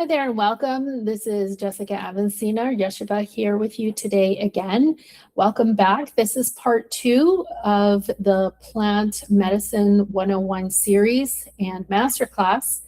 Hi there and welcome. This is Jessica Avancina, Yeshiva here with you today again. Welcome back. This is part 2 of the Plant Medicine 101 series and masterclass.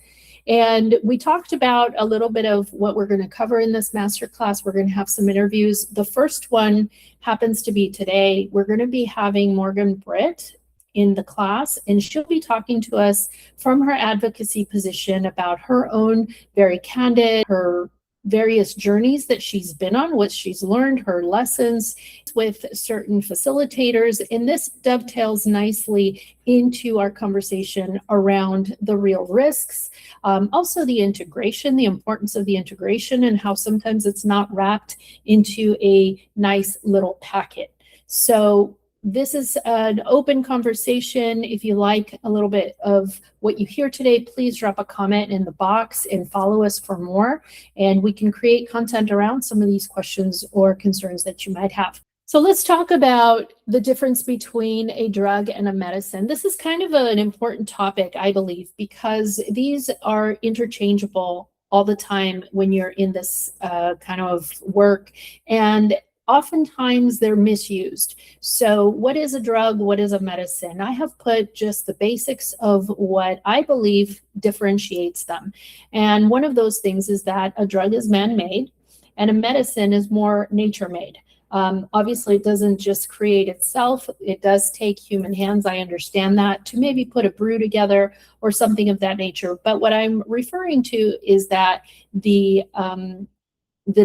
And we talked about a little bit of what we're going to cover in this masterclass. We're going to have some interviews. The first one happens to be today. We're going to be having Morgan Britt in the class, and she'll be talking to us from her advocacy position about her own very candid, her various journeys that she's been on, what she's learned, her lessons with certain facilitators. And this dovetails nicely into our conversation around the real risks, also the integration, the importance of the integration, and how sometimes it's not wrapped into a nice little packet. So this is an open conversation. If you like a little bit of what you hear today, please drop a comment in the box and follow us for more. And we can create content around some of these questions or concerns that you might have. So let's talk about the difference between a drug and a medicine. This is kind of an important topic, I believe, because these are interchangeable all the time when you're in this kind of work. And oftentimes they're misused. So what is a drug? What is a medicine? I have put just the basics of what I believe differentiates them. And one of those things is that a drug is man-made and a medicine is more nature-made. Obviously, it doesn't just create itself. It does take human hands. I understand that, to maybe put a brew together or something of that nature. But what I'm referring to is that the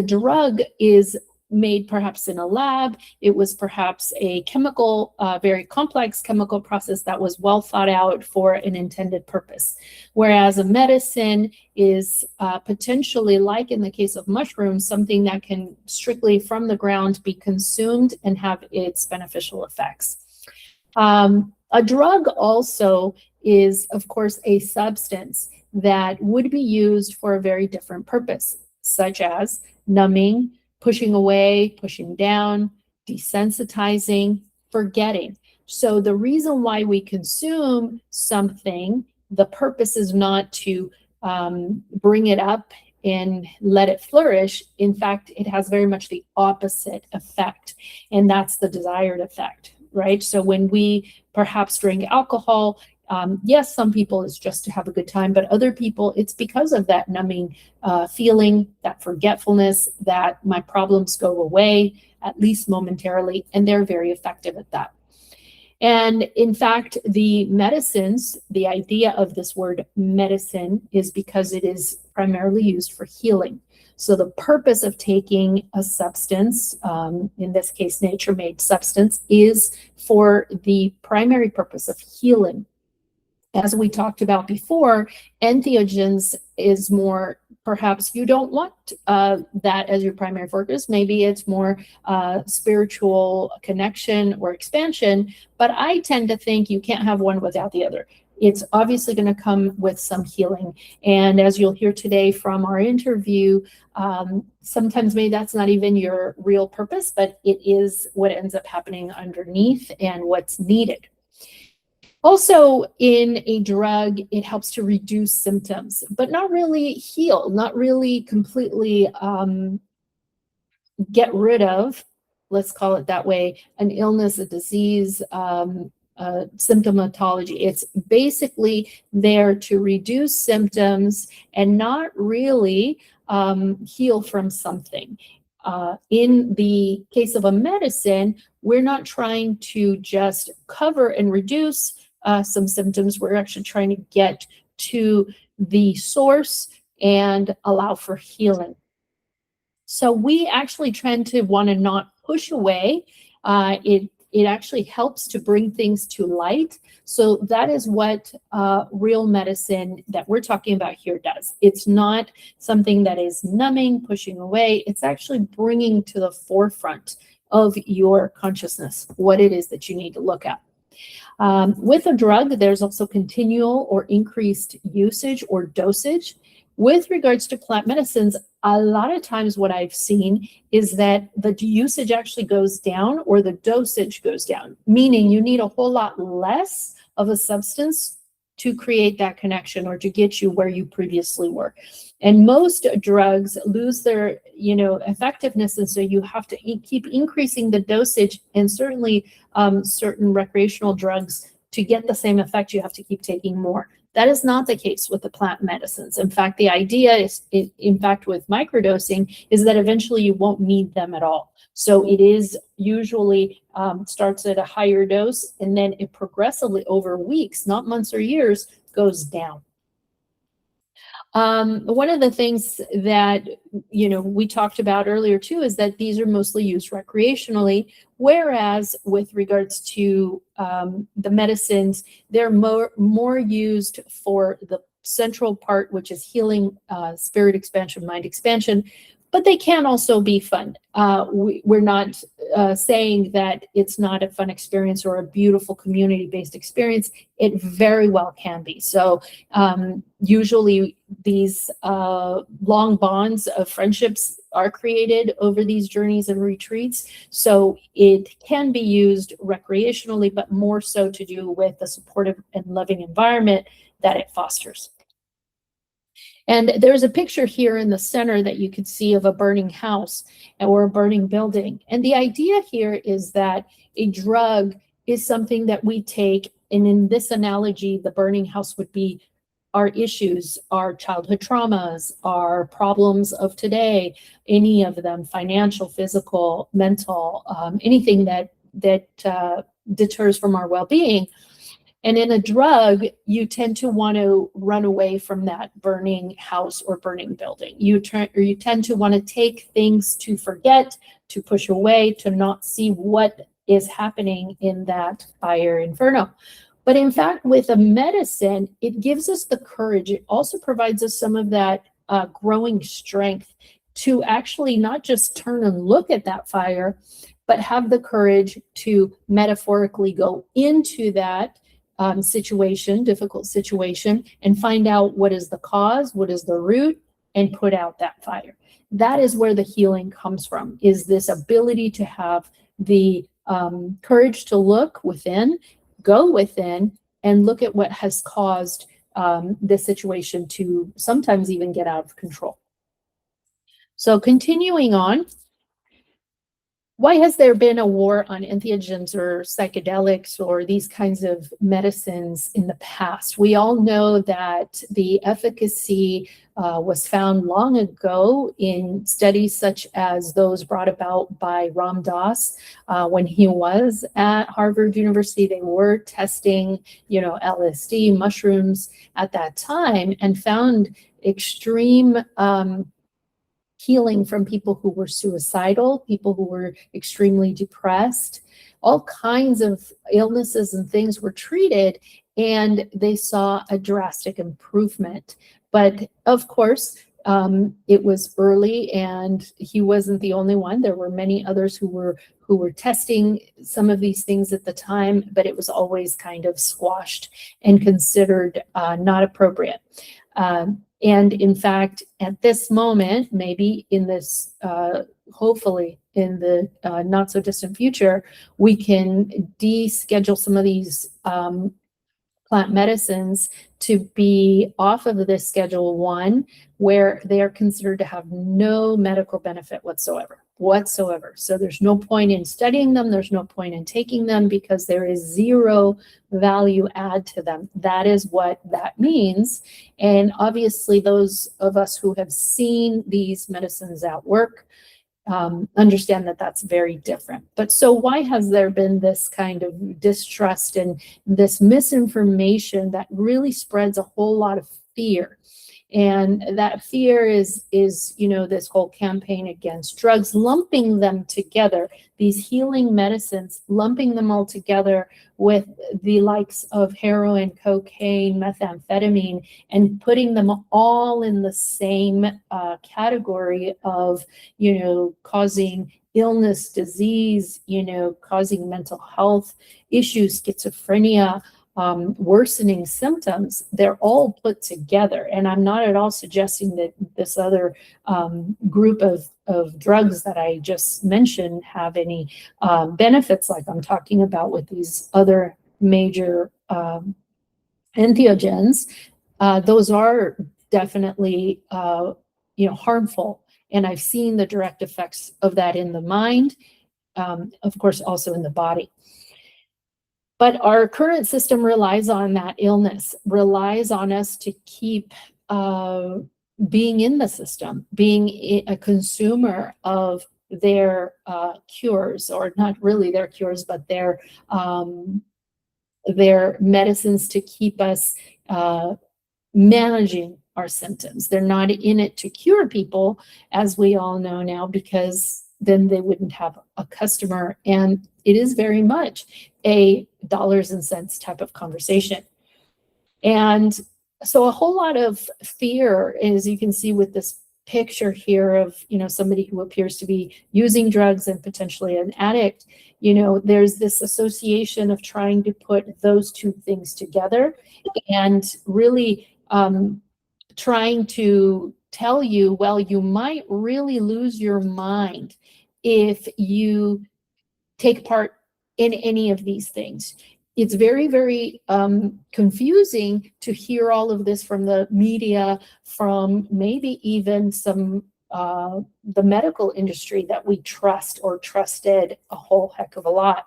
drug is made perhaps in a lab. It was perhaps a chemical, very complex chemical process that was well thought out for an intended purpose. Whereas a medicine is potentially, like in the case of mushrooms, something that can strictly from the ground be consumed and have its beneficial effects. A drug also is, of course, a substance that would be used for a very different purpose, such as numbing, pushing away, pushing down, desensitizing, forgetting. So the reason why we consume something, the purpose is not to bring it up and let it flourish. In fact, it has very much the opposite effect, and that's the desired effect, right? So when we perhaps drink alcohol, yes, some people it's just to have a good time, but other people it's because of that numbing feeling, that forgetfulness, that my problems go away, at least momentarily, and they're very effective at that. And in fact, the medicines, the idea of this word medicine is because it is primarily used for healing. So the purpose of taking a substance, in this case, nature-made substance, is for the primary purpose of healing. As we talked about before, entheogens is more, perhaps you don't want that as your primary focus. Maybe it's more spiritual connection or expansion, but I tend to think you can't have one without the other. It's obviously going to come with some healing. And as you'll hear today from our interview, sometimes maybe that's not even your real purpose, but it is what ends up happening underneath and what's needed. Also, in a drug, it helps to reduce symptoms, but not really heal, not really completely get rid of, let's call it that way, an illness, a disease, symptomatology. It's basically there to reduce symptoms and not really heal from something. In the case of a medicine, we're not trying to just cover and reduce some symptoms. We're actually trying to get to the source and allow for healing. So we actually tend to want to not push away. It actually helps to bring things to light. So that is what real medicine that we're talking about here does. It's not something that is numbing, pushing away. It's actually bringing to the forefront of your consciousness what it is that you need to look at. With a drug, there's also continual or increased usage or dosage. With regards to plant medicines, a lot of times what I've seen is that the usage actually goes down or the dosage goes down, meaning you need a whole lot less of a substance to create that connection or to get you where you previously were. And most drugs lose their, effectiveness, and so you have to keep increasing the dosage. And certainly certain recreational drugs, to get the same effect, you have to keep taking more. That is not the case with the plant medicines. In fact, the idea is, in fact, with microdosing, is that eventually you won't need them at all. So it is usually starts at a higher dose, and then it progressively over weeks, not months or years, goes down. One of the things that, we talked about earlier too, is that these are mostly used recreationally, whereas with regards to the medicines, they're more used for the central part, which is healing, spirit expansion, mind expansion, but they can also be fun. We're not saying that it's not a fun experience or a beautiful community-based experience. It very well can be. So usually these long bonds of friendships are created over these journeys and retreats. So it can be used recreationally, but more so to do with the supportive and loving environment that it fosters. And there's a picture here in the center that you can see of a burning house or a burning building. And the idea here is that a drug is something that we take, and in this analogy, the burning house would be our issues, our childhood traumas, our problems of today, any of them, financial, physical, mental, anything that deters from our well-being. And in a drug, you tend to want to run away from that burning house or burning building. You tend to want to take things to forget, to push away, to not see what is happening in that fire inferno. But in fact, with a medicine, it gives us the courage. It also provides us some of that growing strength to actually not just turn and look at that fire, but have the courage to metaphorically go into that situation, difficult situation, and find out what is the cause, what is the root, and put out that fire. That is where the healing comes from, is this ability to have the courage to look within, go within, and look at what has caused this situation to sometimes even get out of control. So continuing on, why has there been a war on entheogens or psychedelics or these kinds of medicines in the past? We all know that the efficacy was found long ago in studies such as those brought about by Ram Dass when he was at Harvard University. They were testing, LSD, mushrooms at that time, and found extreme healing from people who were suicidal, people who were extremely depressed. All kinds of illnesses and things were treated, and they saw a drastic improvement. But of course, it was early, and he wasn't the only one. There were many others who were testing some of these things at the time, but it was always kind of squashed and considered not appropriate. And in fact, at this moment, maybe in this, hopefully in the not so distant future, we can deschedule some of these plant medicines to be off of this Schedule 1, where they are considered to have no medical benefit whatsoever. So there's no point in studying them. There's no point in taking them, because there is zero value add to them. That is what that means. And obviously those of us who have seen these medicines at work understand that that's very different. But so why has there been this kind of distrust and this misinformation that really spreads a whole lot of fear? And that fear is this whole campaign against drugs, lumping them together, these healing medicines, lumping them all together with the likes of heroin, cocaine, methamphetamine, and putting them all in the same category of, causing illness, disease, causing mental health issues, schizophrenia, worsening symptoms. They're all put together. And I'm not at all suggesting that this other group of drugs that I just mentioned have any benefits like I'm talking about with these other major entheogens, those are definitely harmful. And I've seen the direct effects of that in the mind, of course, also in the body. But our current system relies on that illness, relies on us to keep being in the system, being a consumer of their cures, or not really their cures, but their medicines to keep us managing our symptoms. They're not in it to cure people, as we all know now, because then they wouldn't have a customer. And it is very much a dollars and cents type of conversation. And so a whole lot of fear, as you can see with this picture here of, somebody who appears to be using drugs and potentially an addict, there's this association of trying to put those two things together and really trying to tell you, well, you might really lose your mind if you take part in any of these things. It's very, very confusing to hear all of this from the media, from maybe even some the medical industry that we trust or trusted a whole heck of a lot.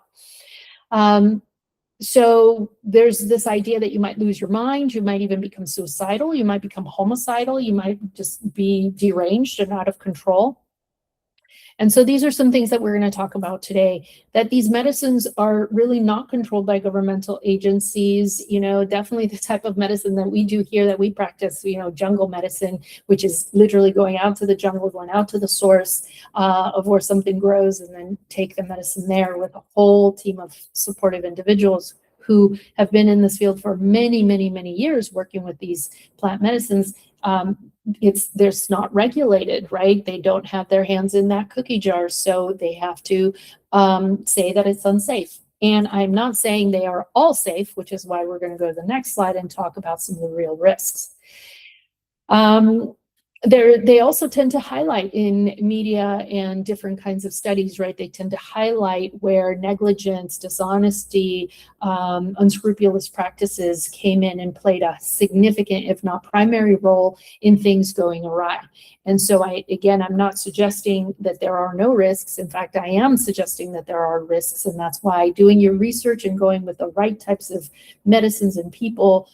So there's this idea that you might lose your mind, you might even become suicidal, you might become homicidal, you might just be deranged and out of control. And so these are some things that we're going to talk about today, that these medicines are really not controlled by governmental agencies, definitely the type of medicine that we do here, that we practice, jungle medicine, which is literally going out to the jungle, going out to the source of where something grows, and then take the medicine there with a whole team of supportive individuals who have been in this field for many, many, many years working with these plant medicines. They're not regulated, right? They don't have their hands in that cookie jar, so they have to say that it's unsafe. And I'm not saying they are all safe, which is why we're going to go to the next slide and talk about some of the real risks. They also tend to highlight in media and different kinds of studies, right? They tend to highlight where negligence, dishonesty, unscrupulous practices came in and played a significant, if not primary, role in things going awry. And so I'm not suggesting that there are no risks. In fact, I am suggesting that there are risks, and that's why doing your research and going with the right types of medicines and people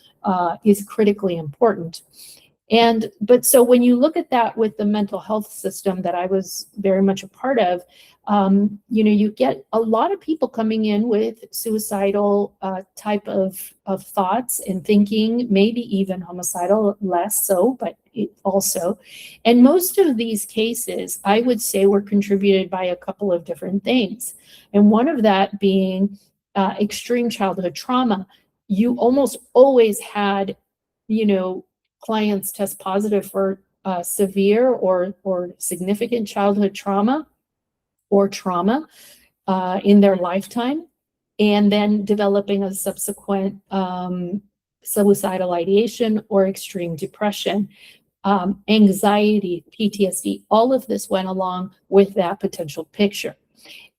is critically important. But so when you look at that with the mental health system that I was very much a part of, you get a lot of people coming in with suicidal type of thoughts and thinking, maybe even homicidal, less so, but also. And most of these cases, I would say, were contributed by a couple of different things. And one of that being extreme childhood trauma. You almost always had, clients test positive for severe or significant childhood trauma or trauma in their lifetime, and then developing a subsequent suicidal ideation or extreme depression, anxiety, PTSD. All of this went along with that potential picture.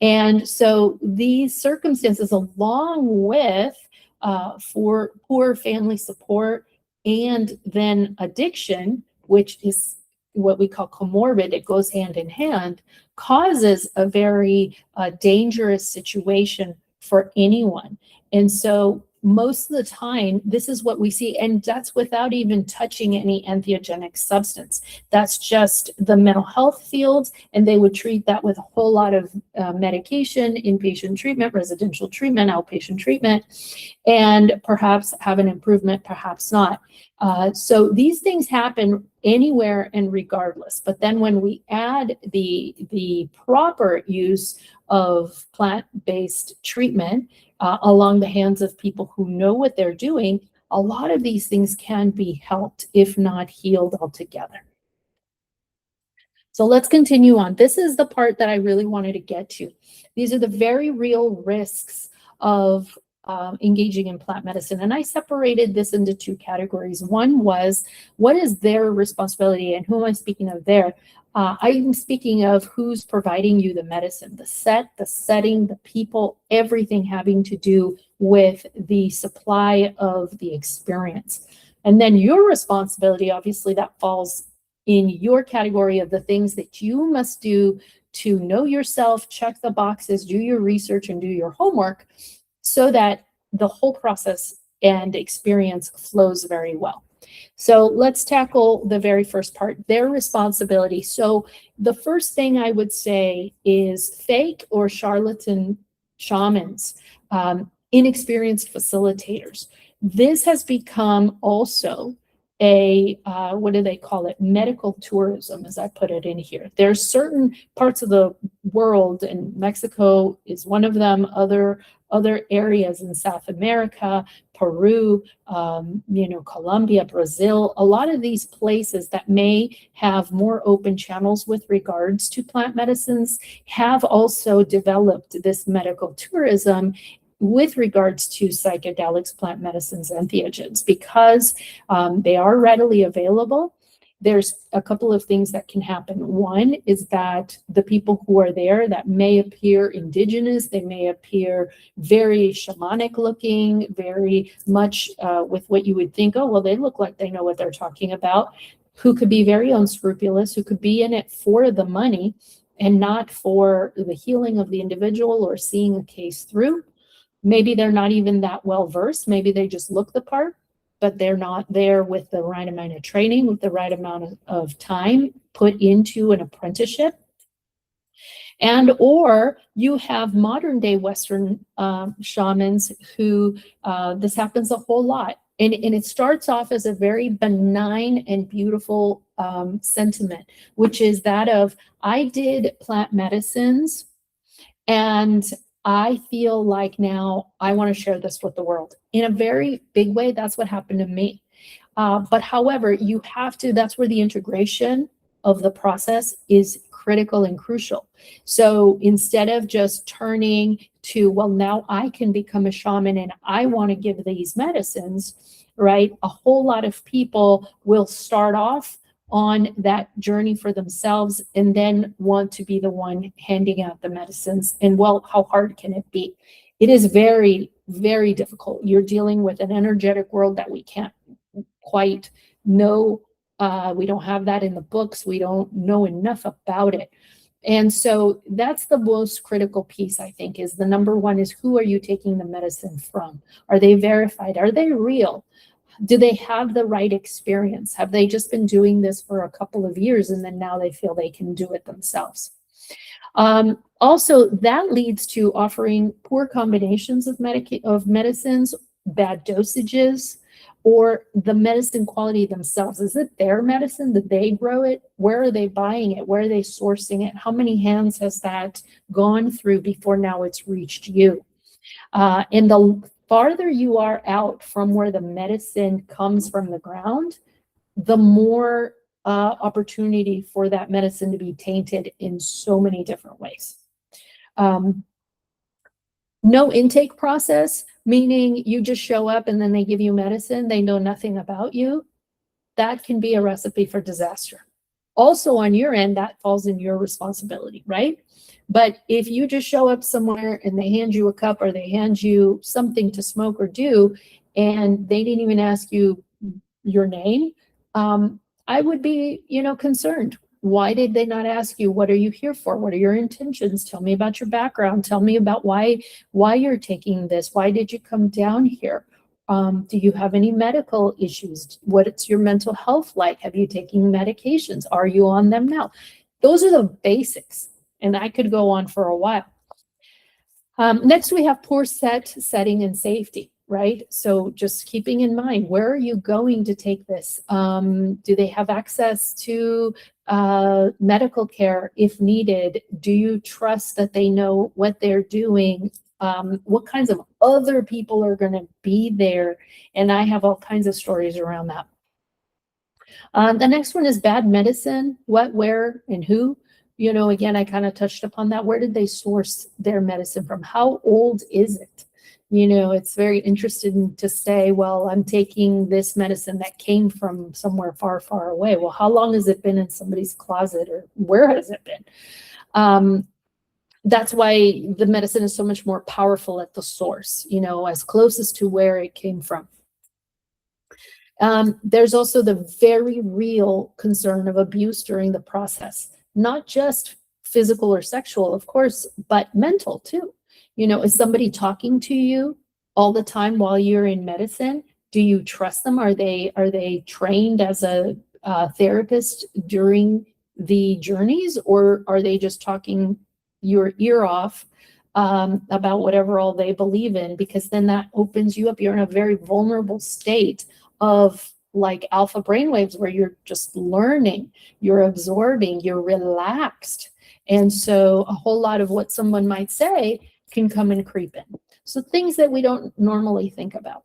And so these circumstances, along with for poor family support, and then addiction, which is what we call comorbid, it goes hand in hand, causes a very dangerous situation for anyone. And so most of the time, this is what we see, and that's without even touching any entheogenic substance. That's just the mental health field, and they would treat that with a whole lot of medication, inpatient treatment, residential treatment, outpatient treatment, and perhaps have an improvement, perhaps not. So these things happen anywhere and regardless. But then when we add the proper use of plant-based treatment along the hands of people who know what they're doing, a lot of these things can be helped, if not healed altogether. So let's continue on. This is the part that I really wanted to get to. These are the very real risks of engaging in plant medicine. And I separated this into two categories. One was, what is their responsibility, and who am I speaking of there? I'm speaking of who's providing you the medicine, the setting, the people, everything having to do with the supply of the experience. And then your responsibility, obviously, that falls in your category of the things that you must do to know yourself, check the boxes, do your research, and do your homework so that the whole process and experience flows very well. So let's tackle the very first part, their responsibility. So the first thing I would say is fake or charlatan shamans, inexperienced facilitators. This has become also a, what do they call it? Medical tourism, as I put it in here. There's certain parts of the world, and Mexico is one of them, other areas in South America, Peru, Colombia, Brazil, a lot of these places that may have more open channels with regards to plant medicines have also developed this medical tourism with regards to psychedelics, plant medicines, and entheogens, because they are readily available. There's a couple of things that can happen. One is that the people who are there that may appear indigenous, they may appear very shamanic looking, very much with what you would think, oh, well, they look like they know what they're talking about, who could be very unscrupulous, who could be in it for the money and not for the healing of the individual or seeing a case through. Maybe they're not even that well versed. Maybe they just look the part, but they're not there with the right amount of training, with the right amount of time put into an apprenticeship. And or you have modern day Western shamans who, this happens a whole lot. And it starts off as a very benign and beautiful sentiment, which is that of, I did plant medicines and I feel like now I want to share this with the world. In a very big way, that's what happened to me. But however, you have to, that's where the integration of the process is critical and crucial. So instead of just turning to, well, now I can become a shaman and I want to give these medicines, right? A whole lot of people will start off on that journey for themselves and then want to be the one handing out the medicines. And well, how hard can it be? It is very, very difficult. You're dealing with an energetic world that we can't quite know. We don't have that in the books. We don't know enough about it. And so that's the most critical piece, I think, is the number one is, who are you taking the medicine from? Are they verified? Are they real? Do they have the right experience? Have they just been doing this for a couple of years and then now they feel they can do it themselves? Also, that leads to offering poor combinations of medicines, bad dosages, or the medicine quality themselves. Is it their medicine? Did they grow it? Where are they buying it? Where are they sourcing it? How many hands has that gone through before now it's reached you? And the farther you are out from where the medicine comes from the ground, the more opportunity for that medicine to be tainted in so many different ways. No intake process, meaning you just show up and then they give you medicine, they know nothing about you. That can be a recipe for disaster. Also on your end, that falls in your responsibility, right? But if you just show up somewhere and they hand you a cup or they hand you something to smoke or do, and they didn't even ask you your name, I would be, concerned. Why did they not ask you, what are you here for? What are your intentions? Tell me about your background. Tell me about why you're taking this. Why did you come down here? Do you have any medical issues? What's your mental health like? Have you taken medications? Are you on them now? Those are the basics, and I could go on for a while. Next, we have poor setting, and safety, right? So just keeping in mind, where are you going to take this? Do they have access to medical care if needed? Do you trust that they know what they're doing? What kinds of other people are going to be there? And I have all kinds of stories around that. The next one is bad medicine. What, where, and who? Again, I kind of touched upon that. Where did they source their medicine from? How old is it? It's very interesting to say, well, I'm taking this medicine that came from somewhere far, far away. Well, how long has it been in somebody's closet, or where has it been? That's why the medicine is so much more powerful at the source, as closest to where it came from. There's also the very real concern of abuse during the process, not just physical or sexual, of course, but mental too. Is somebody talking to you all the time while you're in medicine? Do you trust them? Are they trained as a therapist during the journeys, or are they just talking your ear off about whatever all they believe in? Because then that opens you up. You're in a very vulnerable state of like alpha brainwaves where you're just learning, you're absorbing, you're relaxed. And so a whole lot of what someone might say can come and creep in. So things that we don't normally think about.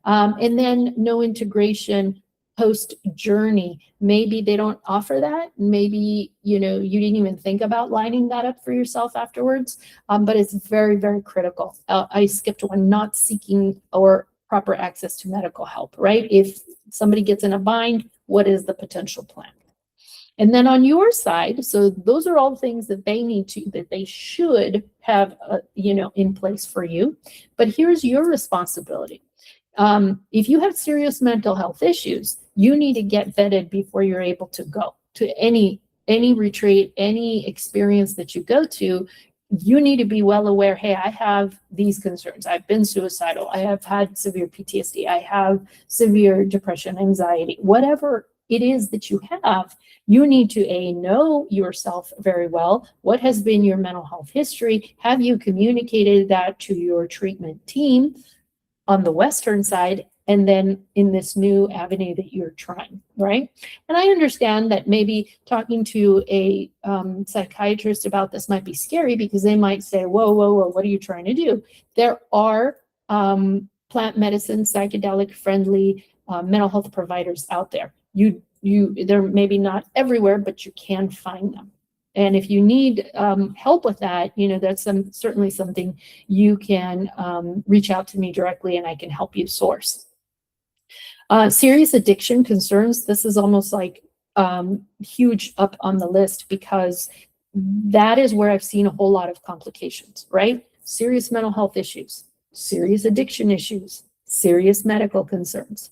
And then no integration post journey. Maybe they don't offer that. Maybe, you didn't even think about lining that up for yourself afterwards. But it's very, very critical. I skipped one, not seeking or proper access to medical help, right? If somebody gets in a bind, what is the potential plan? And then on your side, so those are all things that they should have, in place for you. But here's your responsibility. If you have serious mental health issues, you need to get vetted before you're able to go to any retreat, any experience that you go to. You need to be well aware, hey, I have these concerns. I've been suicidal. I have had severe PTSD. I have severe depression, anxiety, whatever it is that you have. You need to know yourself very well. What has been your mental health history? Have you communicated that to your treatment team on the Western side, and then in this new avenue that you're trying, right? And I understand that maybe talking to a psychiatrist about this might be scary, because they might say, whoa, what are you trying to do? There are plant medicine, psychedelic friendly mental health providers out there. They're maybe not everywhere, but you can find them. And if you need help with that, that's certainly something you can reach out to me directly, and I can help you source. Serious addiction concerns, this is almost like huge up on the list, because that is where I've seen a whole lot of complications, right? Serious mental health issues, serious addiction issues, serious medical concerns,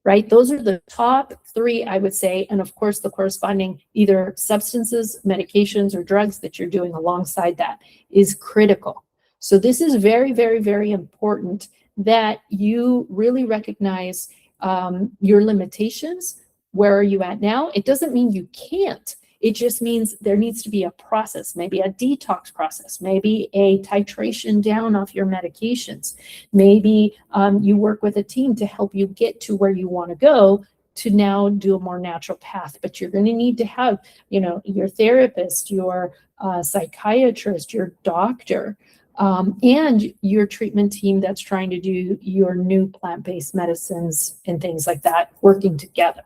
right? Those are the top three, I would say. And of course, the corresponding either substances, medications, or drugs that you're doing alongside that is critical. So this is very, very, very important that you really recognize your limitations. Where are you at now? It doesn't mean you can't. It just means there needs to be a process, maybe a detox process, maybe a titration down off your medications. Maybe you work with a team to help you get to where you want to go to now do a more natural path. But you're going to need to have, your therapist, your psychiatrist, your doctor, and your treatment team that's trying to do your new plant-based medicines and things like that, working together.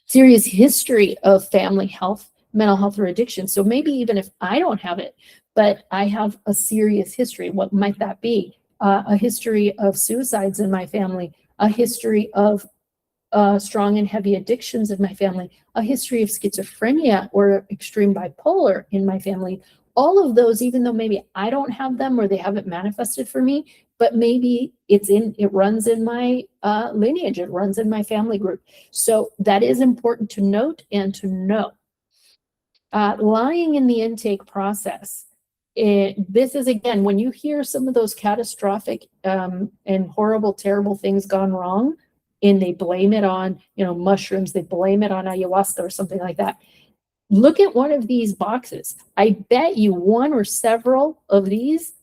Serious history of family health, mental health, or addiction. So maybe even if I don't have it, but I have a serious history, what might that be? A history of suicides in my family, a history of strong and heavy addictions in my family, a history of schizophrenia or extreme bipolar in my family. All of those, even though maybe I don't have them or they haven't manifested for me, but maybe it runs in my lineage, it runs in my family group. So that is important to note and to know. Lying in the intake process. This is, again, when you hear some of those catastrophic and horrible, terrible things gone wrong, and they blame it on, mushrooms, they blame it on ayahuasca or something like that. Look at one of these boxes. I bet you one or several of these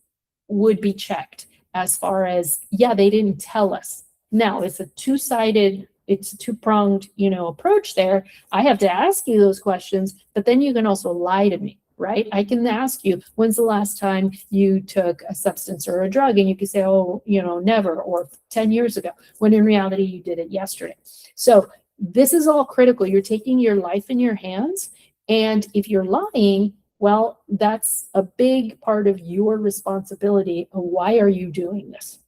would be checked as far as, yeah, they didn't tell us. Now, it's a two-sided, it's a two-pronged, approach there. I have to ask you those questions, but then you can also lie to me, right? I can ask you, when's the last time you took a substance or a drug? And you can say, oh, never, or 10 years ago, when in reality you did it yesterday. So this is all critical. You're taking your life in your hands. And if you're lying, Well, that's a big part of your responsibility. Why are you doing this?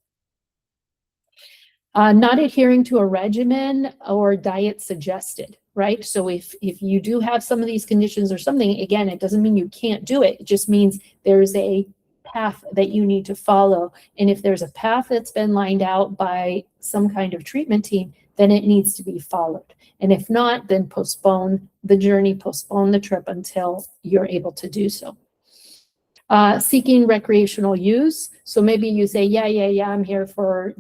Not adhering to a regimen or diet suggested, right? So if you do have some of these conditions or something, again, it doesn't mean you can't do it. It just means there's a path that you need to follow. And if there's a path that's been lined out by some kind of treatment team, then it needs to be followed. And if not, then postpone the journey, postpone the trip until you're able to do so. Seeking recreational use. So maybe you say, yeah, I'm here for,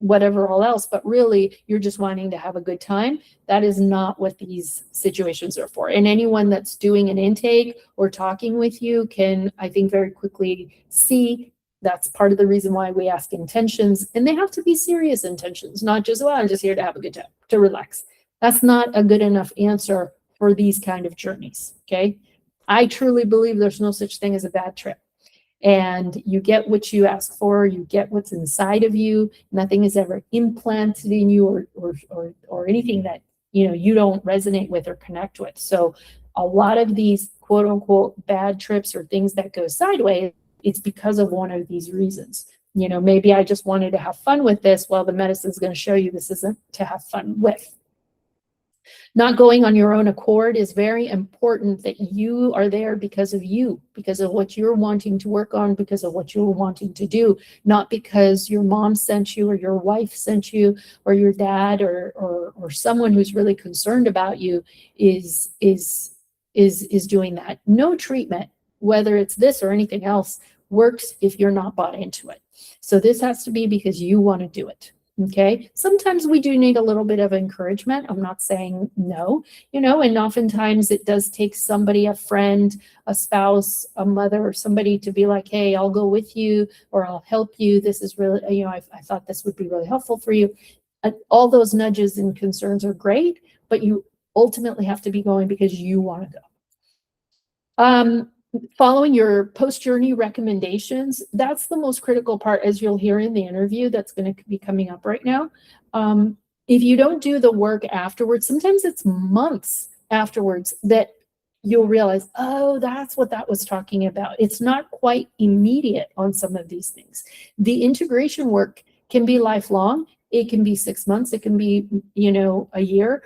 whatever all else, but really you're just wanting to have a good time. That is not what these situations are for. And anyone that's doing an intake or talking with you can, I think, very quickly see that's part of the reason why we ask intentions. And they have to be serious intentions, not just, well, I'm just here to have a good time, to relax. That's not a good enough answer for these kind of journeys, okay? I truly believe there's no such thing as a bad trip. And you get what you ask for, you get what's inside of you. Nothing is ever implanted in you or anything that you don't resonate with or connect with. So a lot of these quote unquote bad trips or things that go sideways, it's because of one of these reasons. Maybe I just wanted to have fun with this. Well, the medicine's going to show you this isn't to have fun with. Not going on your own accord is very important, that you are there because of you, because of what you're wanting to work on, because of what you're wanting to do, not because your mom sent you or your wife sent you or your dad or someone who's really concerned about you is doing that. No treatment, whether it's this or anything else, works if you're not bought into it. So this has to be because you want to do it. Okay, sometimes we do need a little bit of encouragement. I'm not saying no, and oftentimes it does take somebody, a friend, a spouse, a mother, or somebody to be like, hey, I'll go with you or I'll help you. This is really, I thought this would be really helpful for you. All those nudges and concerns are great, but you ultimately have to be going because you want to go. Following your post-journey recommendations, that's the most critical part, as you'll hear in the interview that's going to be coming up right now. If you don't do the work afterwards, sometimes it's months afterwards that you'll realize, oh, that's what that was talking about. It's not quite immediate on some of these things. The integration work can be lifelong. It can be 6 months. It can be, a year.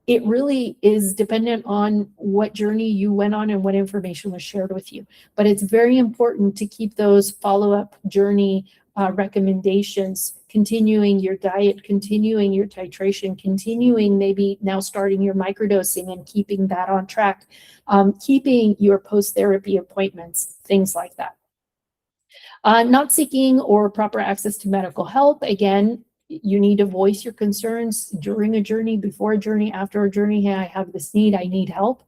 It really is dependent on what journey you went on and what information was shared with you. But it's very important to keep those follow-up journey recommendations, continuing your diet, continuing your titration, continuing maybe now starting your microdosing and keeping that on track, keeping your post-therapy appointments, things like that. Not seeking or proper access to medical help. Again, you need to voice your concerns during a journey, before a journey, after a journey. Hey, I have this need, I need help.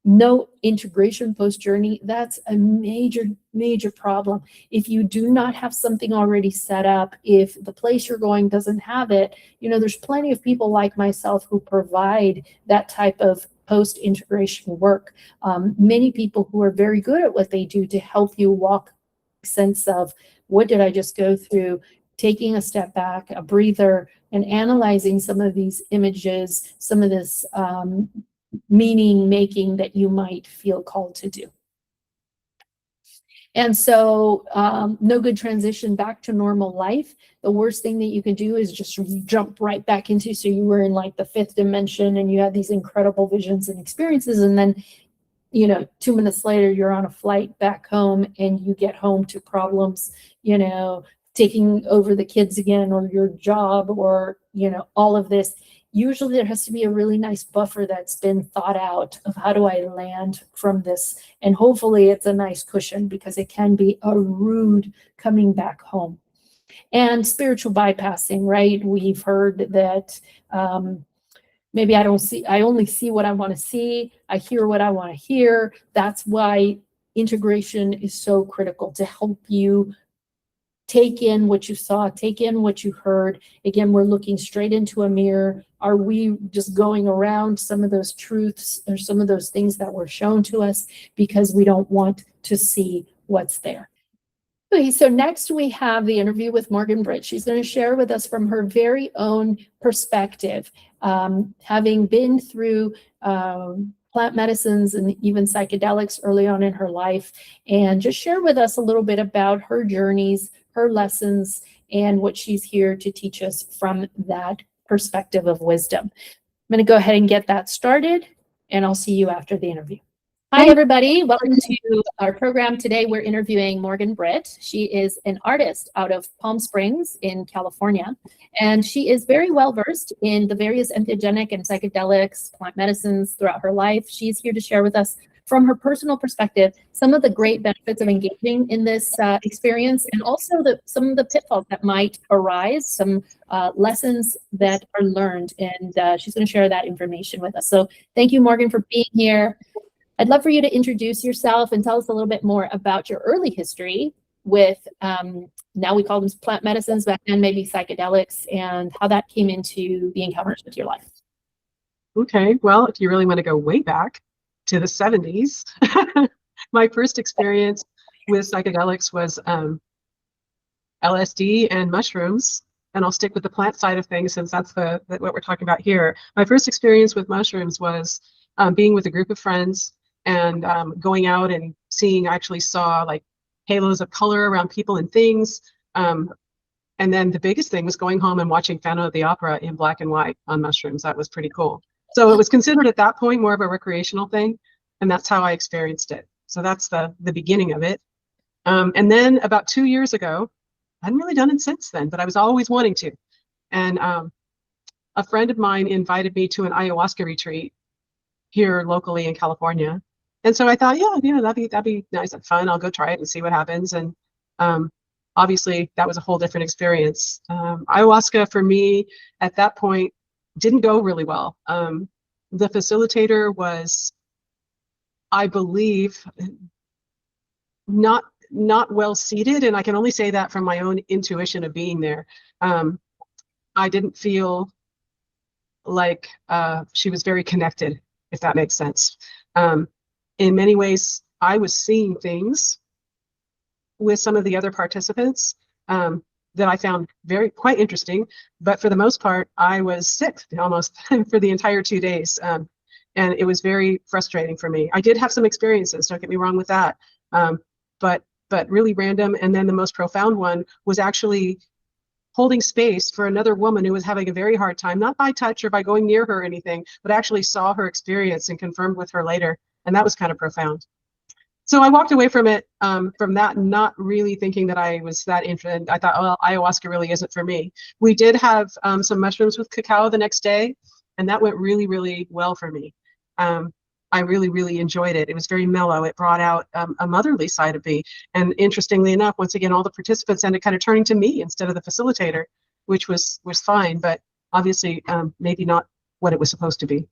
No integration post-journey. That's a major, major problem. If you do not have something already set up, if the place you're going doesn't have it, there's plenty of people like myself who provide that type of post-integration work. Many people who are very good at what they do to help you walk sense of what did I just go through, taking a step back, a breather, and analyzing some of these images, some of this meaning making that you might feel called to do. And so no good transition back to normal life. The worst thing that you can do is just jump right back into, so you were in like the 5th dimension and you had these incredible visions and experiences, and then 2 minutes later, you're on a flight back home and you get home to problems, taking over the kids again, or your job, or, all of this. Usually there has to be a really nice buffer that's been thought out of how do I land from this. And hopefully it's a nice cushion, because it can be a rude coming back home. And spiritual bypassing, right? We've heard that, maybe I only see what I want to see. I hear what I want to hear. That's why integration is so critical, to help you take in what you saw, take in what you heard. Again, we're looking straight into a mirror. Are we just going around some of those truths or some of those things that were shown to us because we don't want to see what's there? Okay, so next we have the interview with Morgan Britt. She's going to share with us from her very own perspective, having been through plant medicines and even psychedelics early on in her life, and just share with us a little bit about her journeys, her lessons, and what she's here to teach us from that perspective of wisdom. I'm going to go ahead and get that started, and I'll see you after the interview. Hi, everybody. Welcome to our program. Today, we're interviewing Morgan Britt. She is an artist out of Palm Springs in California, and she is very well versed in the various entheogenic and psychedelics, plant medicines throughout her life. She's here to share with us, from her personal perspective, some of the great benefits of engaging in this experience, and also some of the pitfalls that might arise, some lessons that are learned, and she's going to share that information with us. So thank you, Morgan, for being here. I'd love for you to introduce yourself and tell us a little bit more about your early history with, now we call them plant medicines, back then maybe psychedelics, and how that came into the encounters with your life. Okay, well, if you really want to go way back to the 70s, my first experience with psychedelics was LSD and mushrooms. And I'll stick with the plant side of things since that's what we're talking about here. My first experience with mushrooms was being with a group of friends and going out and seeing, I actually saw like halos of color around people and things. And then the biggest thing was going home and watching Phantom of the Opera in black and white on mushrooms. That was pretty cool. So it was considered at that point more of a recreational thing. And that's how I experienced it. So that's the beginning of it. And then about 2 years ago, I hadn't really done it since then, but I was always wanting to. And a friend of mine invited me to an ayahuasca retreat here locally in California. And so I thought, yeah, that'd be nice and fun. I'll go try it and see what happens. And obviously that was a whole different experience. Ayahuasca for me at that point didn't go really well. The facilitator was, I believe, not well seated, and I can only say that from my own intuition of being there. I didn't feel like she was very connected, if that makes sense. In many ways, I was seeing things with some of the other participants that I found quite interesting, but for the most part, I was sick almost for the entire 2 days. And it was very frustrating for me. I did have some experiences, don't get me wrong with that, but really random. And then the most profound one was actually holding space for another woman who was having a very hard time, not by touch or by going near her or anything, but actually saw her experience and confirmed with her later. And that was kind of profound. So I walked away from it, from that, not really thinking that I was that interested. I thought, well, ayahuasca really isn't for me. We did have some mushrooms with cacao the next day, and that went really, really well for me. I really, really enjoyed it. It was very mellow. It brought out a motherly side of me. And interestingly enough, once again, all the participants ended kind of turning to me instead of the facilitator, which was fine, but obviously maybe not what it was supposed to be.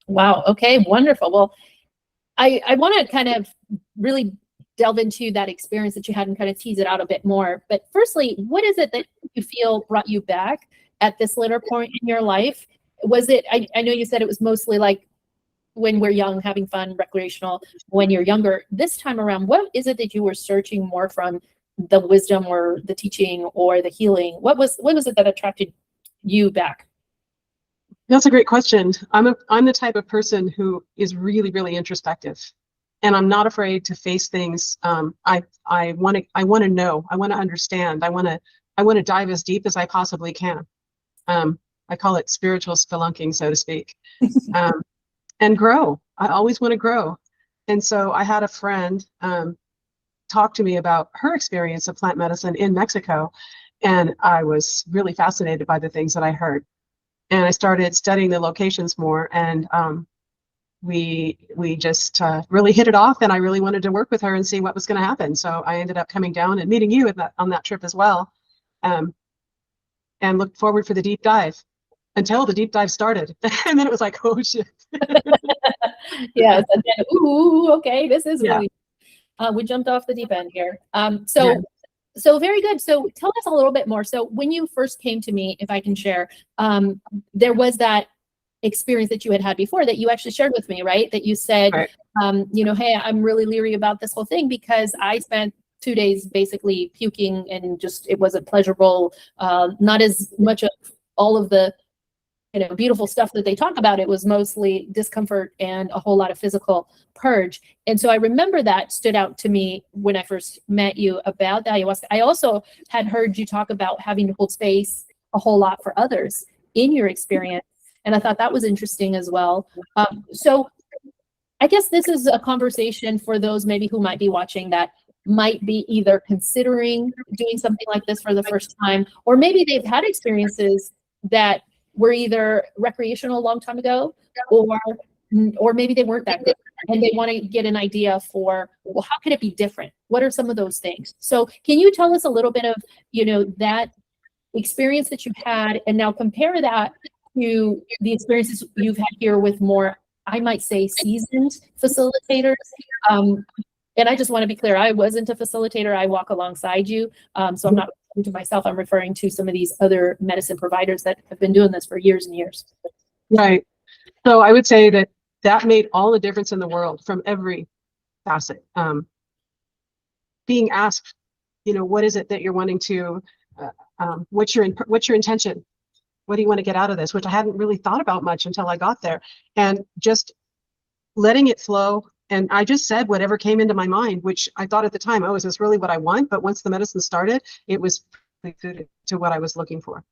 Wow. Okay. Wonderful. Well, I want to kind of really delve into that experience that you had and kind of tease it out a bit more. But firstly, what is it that you feel brought you back at this later point in your life? Was it, I know you said it was mostly like when we're young, having fun, recreational, when you're younger. This time around, what is it that you were searching more from, the wisdom or the teaching or the healing? What was it that attracted you back? That's a great question. I'm the type of person who is really, really introspective, and I'm not afraid to face things. I want to know. I want to understand. I want to dive as deep as I possibly can. I call it spiritual spelunking, so to speak, and grow. I always want to grow. And so I had a friend talk to me about her experience of plant medicine in Mexico, and I was really fascinated by the things that I heard. And I started studying the locations more, and we just really hit it off, and I really wanted to work with her and see what was going to happen. So I ended up coming down and meeting you on that trip as well, and looked forward for the deep dive until the deep dive started. And then it was like, oh shit. Yes, and then, ooh, okay, this is really, we jumped off the deep end here. So very good. So tell us a little bit more. So when you first came to me, if I can share, there was that experience that you had before that you actually shared with me, right? That you said, right. Hey, I'm really leery about this whole thing because I spent 2 days basically puking and just, it wasn't pleasurable. Not as much of all of the beautiful stuff that they talk about. It was mostly discomfort and a whole lot of physical purge. And so I remember that stood out to me when I first met you about the ayahuasca. I also had heard you talk about having to hold space a whole lot for others in your experience. And I thought that was interesting as well. So I guess this is a conversation for those maybe who might be watching that might be either considering doing something like this for the first time, or maybe they've had experiences that were either recreational a long time ago, or maybe they weren't that good, and they want to get an idea for, well, how could it be different? What are some of those things? So can you tell us a little bit of, that experience that you've had, and now compare that to the experiences you've had here with more, I might say, seasoned facilitators? And I just want to be clear, I wasn't a facilitator. I walk alongside you. So I'm not referring to myself. I'm referring to some of these other medicine providers that have been doing this for years and years. Right. So I would say that made all the difference in the world from every facet. Being asked, what is it that you're wanting to, what's your intention? What do you want to get out of this? Which I hadn't really thought about much until I got there, and just letting it flow. And I just said whatever came into my mind, which I thought at the time, oh, is this really what I want? But once the medicine started, it was suited to what I was looking for.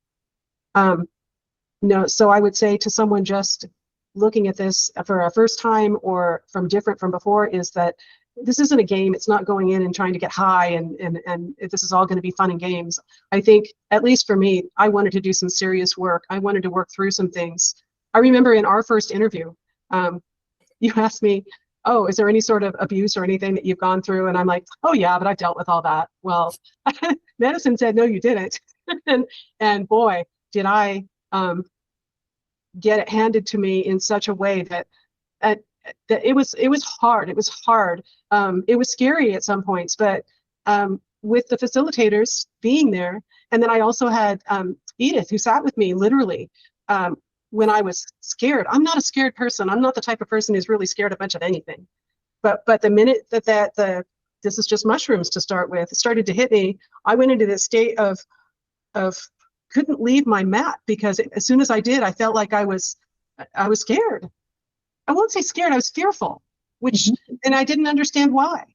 No, so I would say to someone just looking at this for a first time or from before, is that this isn't a game. It's not going in and trying to get high and this is all going to be fun and games. I think, at least for me, I wanted to do some serious work. I wanted to work through some things. I remember in our first interview, you asked me, oh, is there any sort of abuse or anything that you've gone through? And I'm like, oh yeah, but I've dealt with all that. Well, medicine said, no, you didn't. and boy, did I get it handed to me in such a way that it was hard. It was hard. It was scary at some points, but with the facilitators being there, and then I also had Edith, who sat with me literally when I was scared. I'm not a scared person. I'm not the type of person who's really scared a bunch of anything. But the minute that this is just mushrooms to start with, it started to hit me, I went into this state of couldn't leave my mat, because as soon as I did, I felt like I was scared. I won't say scared, I was fearful, which, and I didn't understand why.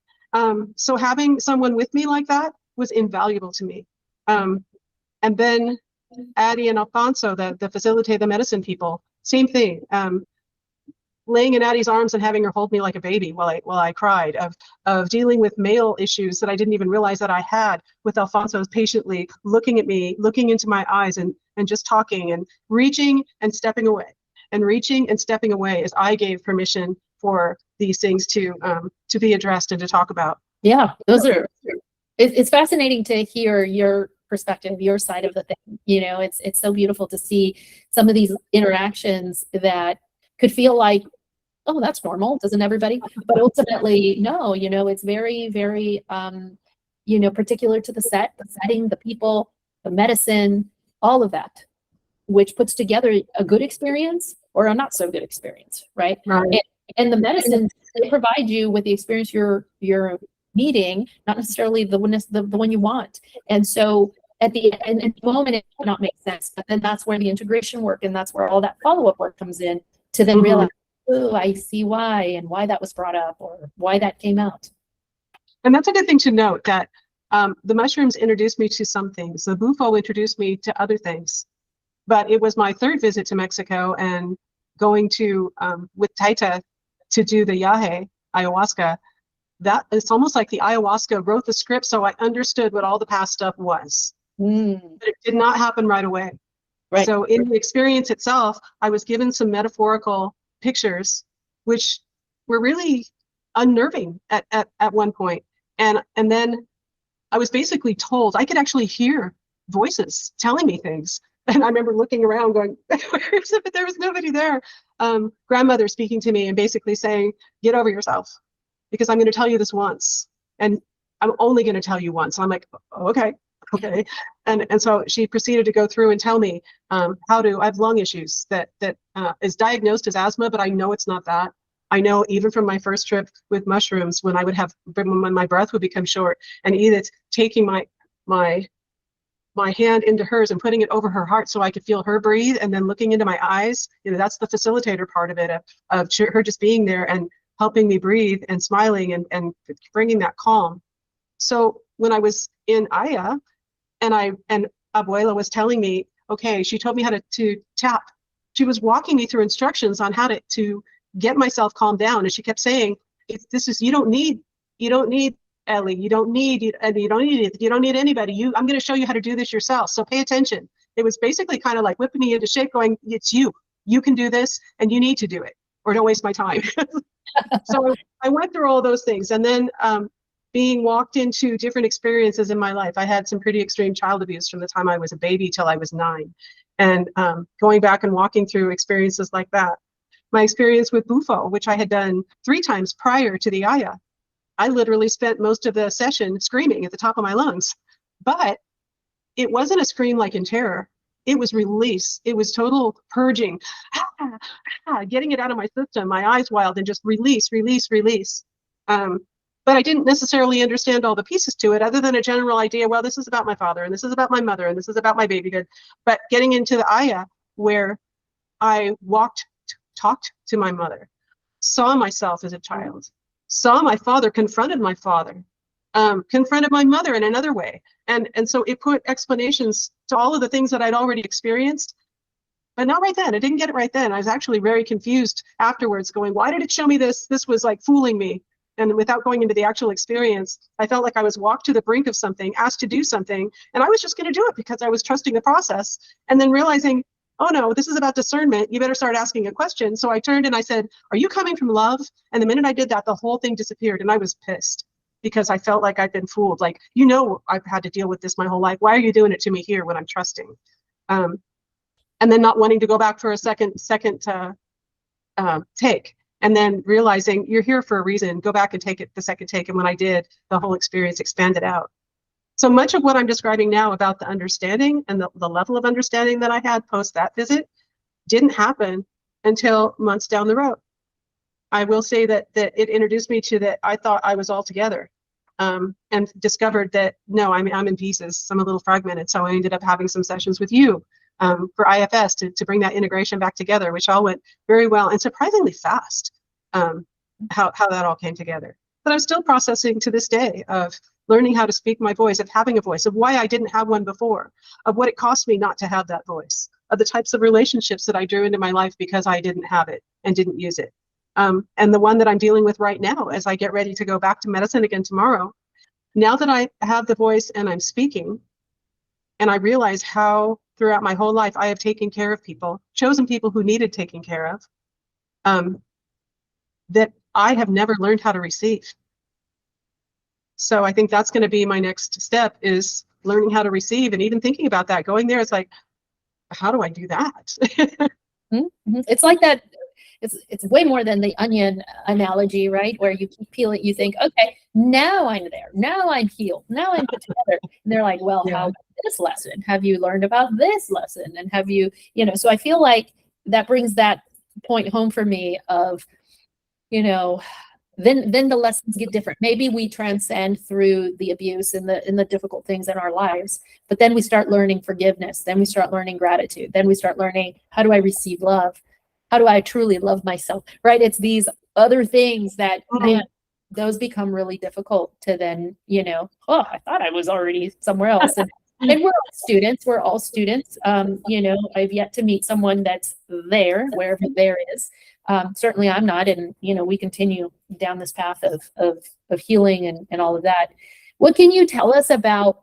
So having someone with me like that was invaluable to me. And then Addie and Alfonso, the facilitate the medicine people, same thing. Laying in Addie's arms and having her hold me like a baby while I cried, of dealing with male issues that I didn't even realize that I had, with Alfonso patiently looking at me, looking into my eyes, and just talking and reaching and stepping away, and reaching and stepping away as I gave permission for these things to be addressed and to talk about. Yeah, it's fascinating to hear your perspective, your side of the thing. It's so beautiful to see some of these interactions that could feel like, oh, that's normal, doesn't everybody? But ultimately, no, it's very, very, particular to the setting, the people, the medicine, all of that, which puts together a good experience or a not so good experience, right? Right. And the medicine, they provide you with the experience you're needing, not necessarily the one you want. And so at the moment, it might not make sense, but then that's where the integration work, and that's where all that follow-up work comes in, to then realize, oh, I see why, and why that was brought up, or why that came out. And that's a good thing to note, that the mushrooms introduced me to some things. The bufo introduced me to other things. But it was my third visit to Mexico, and going to, with Taita, to do the yahe, ayahuasca. That it's almost like the ayahuasca wrote the script, so I understood what all the past stuff was. But it did not happen right away. Right. So in the experience itself, I was given some metaphorical pictures, which were really unnerving at one point. And then I was basically told, I could actually hear voices telling me things. And I remember looking around going, where is it? But there was nobody there. Grandmother speaking to me and basically saying, get over yourself, because I'm going to tell you this once. And I'm only going to tell you once. And I'm like, okay. And so she proceeded to go through and tell me I have lung issues that is diagnosed as asthma, but I know it's not that. I know even from my first trip with mushrooms, when my breath would become short, and Edith taking my my hand into hers and putting it over her heart so I could feel her breathe, and then looking into my eyes. That's the facilitator part of it, of her just being there and helping me breathe and smiling and bringing that calm. So when I was in Aya, and Abuela was telling me, okay, she told me how to tap. She was walking me through instructions on how to get myself calmed down. And she kept saying, you don't need Ellie, you don't need anybody. I'm going to show you how to do this yourself. So pay attention. It was basically kind of like whipping me into shape, going, it's you. You can do this, and you need to do it, or don't waste my time. So I went through all those things, and then being walked into different experiences in my life. I had some pretty extreme child abuse from the time I was a baby till I was 9. And going back and walking through experiences like that. My experience with Bufo, which I had done 3 times prior to the Aya. I literally spent most of the session screaming at the top of my lungs. But it wasn't a scream like in terror. It was release. It was total purging, getting it out of my system, my eyes wild, and just release. But I didn't necessarily understand all the pieces to it, other than a general idea. Well, this is about my father, and this is about my mother, and this is about my babyhood. But getting into the Aya, where I talked to my mother, saw myself as a child, saw my father, confronted my father, confronted my mother in another way. And so it put explanations to all of the things that I'd already experienced, but not right then. I didn't get it right then. I was actually very confused afterwards, going, why did it show me this? This was like fooling me. And without going into the actual experience, I felt like I was walked to the brink of something, asked to do something, and I was just going to do it because I was trusting the process. And then realizing, oh no, this is about discernment. You better start asking a question. So I turned and I said, are you coming from love? And the minute I did that, the whole thing disappeared, and I was pissed because I felt like I'd been fooled. Like, I've had to deal with this my whole life. Why are you doing it to me here when I'm trusting? And then not wanting to go back for a second take. And then realizing you're here for a reason, go back and take it the second take. And when I did, the whole experience expanded out. So much of what I'm describing now about the understanding and the level of understanding that I had post that visit didn't happen until months down the road. I will say that it introduced me to that I thought I was all together, and discovered that, no, I'm in pieces. I'm a little fragmented. So I ended up having some sessions with you for IFS to bring that integration back together, which all went very well and surprisingly fast, how that all came together. But I'm still processing to this day of learning how to speak my voice, of having a voice, of why I didn't have one before, of what it cost me not to have that voice, of the types of relationships that I drew into my life because I didn't have it and didn't use it. And the one that I'm dealing with right now as I get ready to go back to medicine again tomorrow, now that I have the voice and I'm speaking, and I realize how throughout my whole life I have taken care of people, chosen people who needed taking care of, that I have never learned how to receive. So I think that's going to be my next step, is learning how to receive. And even thinking about that, going there, it's like, how do I do that? Mm-hmm. It's like that. It's way more than the onion analogy, right? Where you keep peeling, you think, okay, now I'm there. Now I'm healed. Now I'm put together. And they're like, well, how about this lesson? Have you learned about this lesson? And have you, so I feel like that brings that point home for me of, then the lessons get different. Maybe we transcend through the abuse and the difficult things in our lives, but then we start learning forgiveness. Then we start learning gratitude. Then we start learning, how do I receive love? How do I truly love myself? Right? It's these other things that, man, those become really difficult to then, oh, I thought I was already somewhere else. And we're all students. We're all students. I've yet to meet someone that's there, wherever there is. Certainly I'm not. And, we continue down this path of healing and all of that. What can you tell us about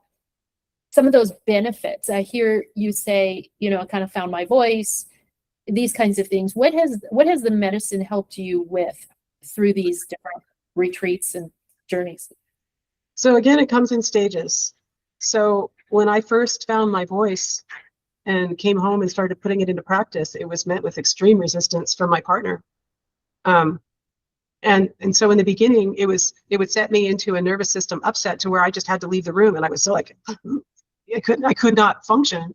some of those benefits? I hear you say, I kind of found my voice, these kinds of things. What has the medicine helped you with through these different retreats and journeys? So again, it comes in stages. So when I first found my voice and came home and started putting it into practice, it was met with extreme resistance from my partner. And so in the beginning, it would set me into a nervous system upset to where I just had to leave the room, and I was so like, I could not function.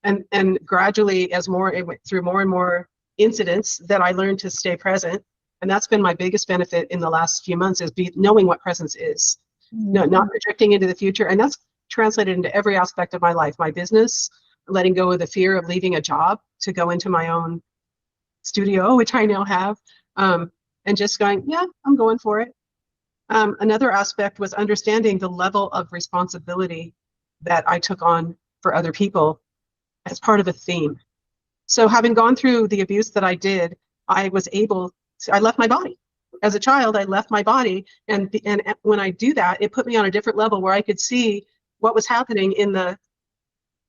And gradually, as it went through more and more incidents, that I learned to stay present. And that's been my biggest benefit in the last few months, is knowing what presence is, not projecting into the future. And translated into every aspect of my life, my business, letting go of the fear of leaving a job to go into my own studio, which I now have, and just going, yeah, I'm going for it. Another aspect was understanding the level of responsibility that I took on for other people as part of a theme. So having gone through the abuse that I did, I left my body. As a child, I left my body. And when I do that, it put me on a different level where I could see what was happening in the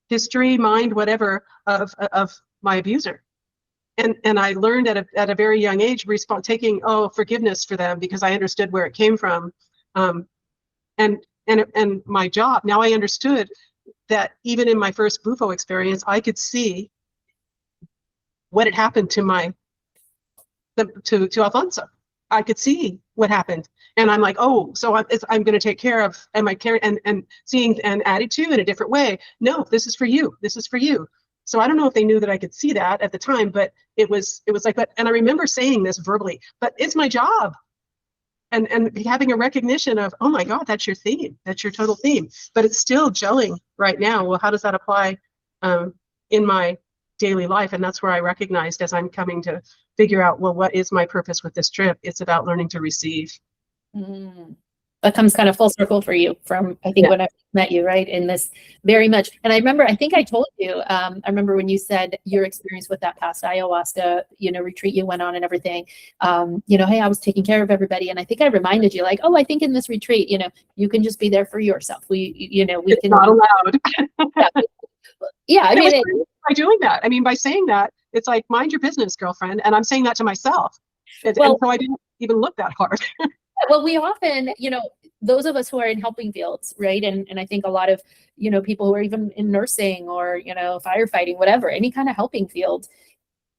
history, mind, whatever, of my abuser. And I learned at a very young age, taking forgiveness for them, because I understood where it came from. And my job, now I understood that even in my first Bufo experience, I could see what had happened to to Alfonso. I could see what happened. And I'm like, oh, so I'm going to take care of, and seeing an attitude in a different way. No, this is for you. This is for you. So I don't know if they knew that I could see that at the time, but it was like that. And I remember saying this verbally, but it's my job. And having a recognition of, oh my God, that's your theme. That's your total theme. But it's still gelling right now. Well, how does that apply in my daily life? And that's where I recognized, as I'm coming to figure out, well, what is my purpose with this trip? It's about learning to receive. Mm. That comes kind of full circle for you from, I think, when I met you, right? In this very much. And I remember, I think I told you, I remember when you said your experience with that past ayahuasca, retreat you went on and everything, hey, I was taking care of everybody. And I think I reminded you, like, oh, I think in this retreat, you can just be there for yourself. It's not allowed. I mean, by doing that, by saying that, it's like, mind your business, girlfriend. And I'm saying that to myself. And so I didn't even look that hard. Well, we often, those of us who are in helping fields, right? And I think a lot of, people who are even in nursing or, firefighting, whatever, any kind of helping field,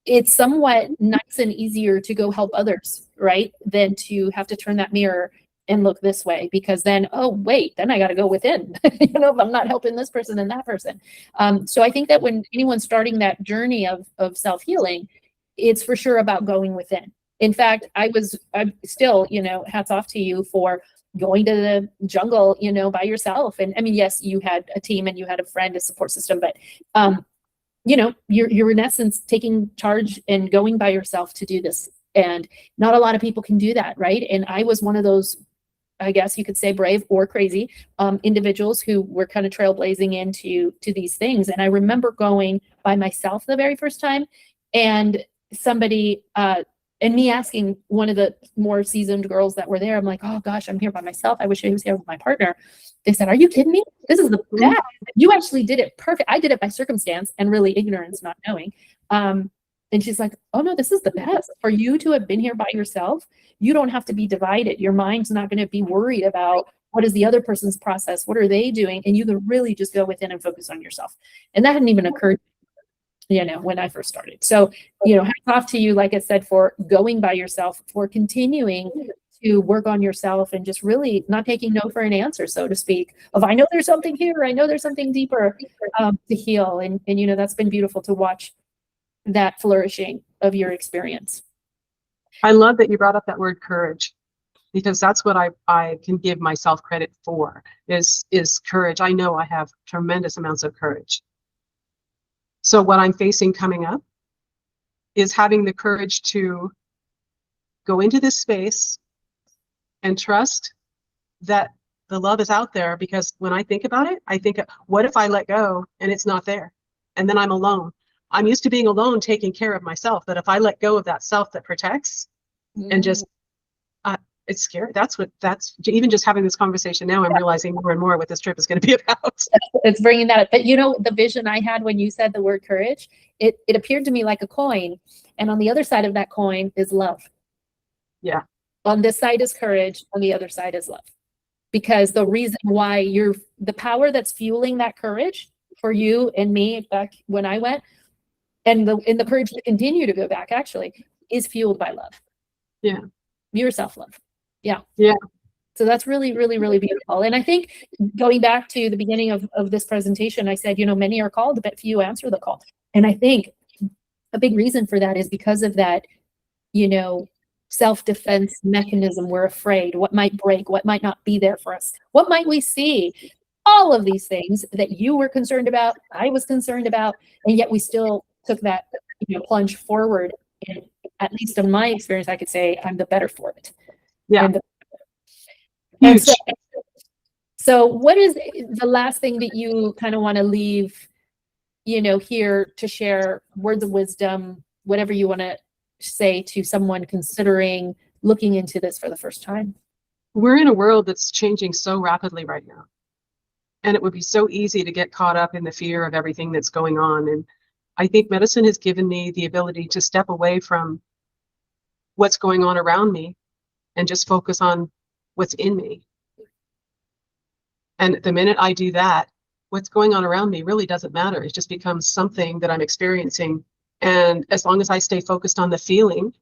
it's somewhat nice and easier to go help others, right? Than to have to turn that mirror and look this way, because then, oh, wait, then I got to go within, if I'm not helping this person and that person. So I think that when anyone's starting that journey of self-healing, it's for sure about going within. In fact, I'm still, hats off to you for going to the jungle, by yourself. And I mean, yes, you had a team and you had a friend, a support system, but, you're in essence taking charge and going by yourself to do this. And not a lot of people can do that, right? And I was one of those, I guess you could say, brave or crazy individuals who were kind of trailblazing into these things. And I remember going by myself the very first time, and somebody, and me asking one of the more seasoned girls that were there, I'm like, oh gosh, I'm here by myself. I wish I was here with my partner. They said, are you kidding me? This is the best. You actually did it perfect. I did it by circumstance and really ignorance, not knowing. And she's like, oh no, this is the best. For you to have been here by yourself, you don't have to be divided. Your mind's not going to be worried about what is the other person's process, what are they doing? And you can really just go within and focus on yourself. And that hadn't even occurred, when I first started. So, hats off to you, like I said, for going by yourself, for continuing to work on yourself and just really not taking no for an answer, so to speak, of I know there's something here, I know there's something deeper to heal. And that's been beautiful to watch that flourishing of your experience. I love that you brought up that word courage, because that's what I can give myself credit for is courage. I know I have tremendous amounts of courage. So what I'm facing coming up is having the courage to go into this space and trust that the love is out there. Because when I think about it, I think, what if I let go and it's not there? And then I'm alone. I'm used to being alone, taking care of myself. But if I let go of that self that protects and just, it's scary. That's even just having this conversation now, I'm realizing more and more what this trip is going to be about. It's bringing that up. But the vision I had when you said the word courage, it appeared to me like a coin. And on the other side of that coin is love. Yeah. On this side is courage. On the other side is love. Because the reason why the power that's fueling that courage for you and me back when I went, and the courage to continue to go back actually, is fueled by love. Yeah. Your self-love. Yeah. Yeah. So that's really, really, really beautiful. And I think going back to the beginning of this presentation, I said, many are called, but few answer the call. And I think a big reason for that is because of that, self-defense mechanism. We're afraid what might break, what might not be there for us. What might we see? all of these things that you were concerned about, I was concerned about, and yet we still took that plunge forward. And at least in my experience, I could say I'm the better for it. Yeah. And so what is the last thing that you kind of want to leave, here to share, words of wisdom, whatever you want to say to someone considering looking into this for the first time? We're in a world that's changing so rapidly right now. And it would be so easy to get caught up in the fear of everything that's going on. And I think medicine has given me the ability to step away from what's going on around me and just focus on what's in me. And the minute I do that, what's going on around me really doesn't matter. It just becomes something that I'm experiencing. And as long as I stay focused on the feeling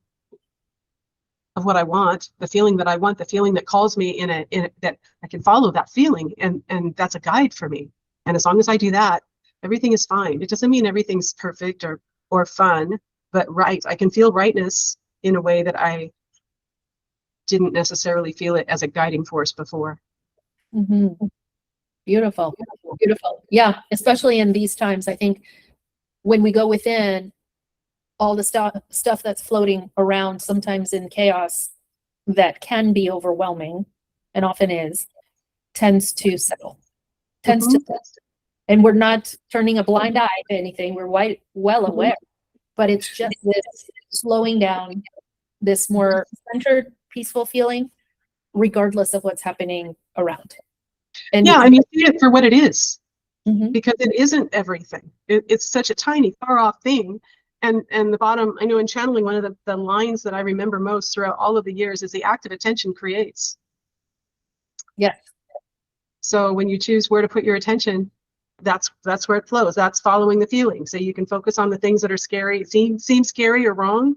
of what I want, the feeling that I want, the feeling that calls me in that I can follow that feeling, and that's a guide for me. And as long as I do that, everything is fine. It doesn't mean everything's perfect or fun, but right. I can feel rightness in a way that I didn't necessarily feel it as a guiding force before. Mm-hmm. Beautiful. Beautiful. Yeah, especially in these times, I think when we go within, all the stuff that's floating around, sometimes in chaos, that can be overwhelming, and often is, tends to settle. And we're not turning a blind eye to anything. We're well aware, but it's just this slowing down, this more centered, peaceful feeling, regardless of what's happening around. And yeah, I mean, see it for what it is, mm-hmm. because it isn't everything. It's such a tiny, far off thing. And the bottom, I know in channeling, one of the lines that I remember most throughout all of the years is the active attention creates. Yes. So when you choose where to put your attention, that's where it flows. That's following the feeling. So you can focus on the things that are scary, seem scary or wrong,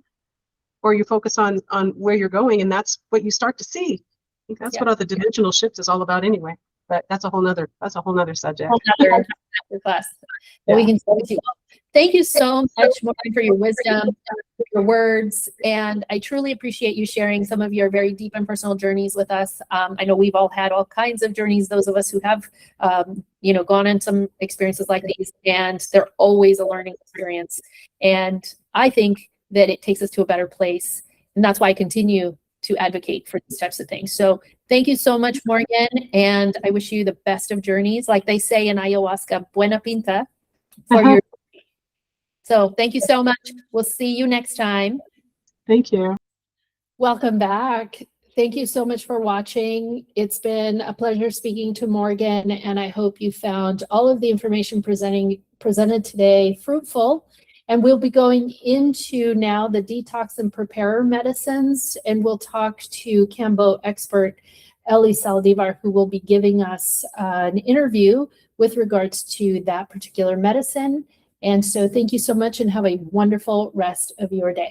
or you focus on where you're going, and that's what you start to see. I think that's what all the dimensional shifts is all about anyway. But that's a whole nother subject. Whole nother class. Yeah. We can talk with you. Thank you so much, Morgan, for your wisdom, your words, and I truly appreciate you sharing some of your very deep and personal journeys with us. I know we've all had all kinds of journeys, those of us who have, gone on some experiences like these, and they're always a learning experience. And I think that it takes us to a better place, and that's why I continue to advocate for these types of things. So thank you so much, Morgan, and I wish you the best of journeys. Like they say in ayahuasca, buena pinta for your. So thank you so much. We'll see you next time. Thank you. Welcome back. Thank you so much for watching. It's been a pleasure speaking to Morgan, and I hope you found all of the information presented today fruitful. And we'll be going into now the detox and preparer medicines, and we'll talk to Cambo expert Ellie Saldivar, who will be giving us an interview with regards to that particular medicine. And so thank you so much and have a wonderful rest of your day.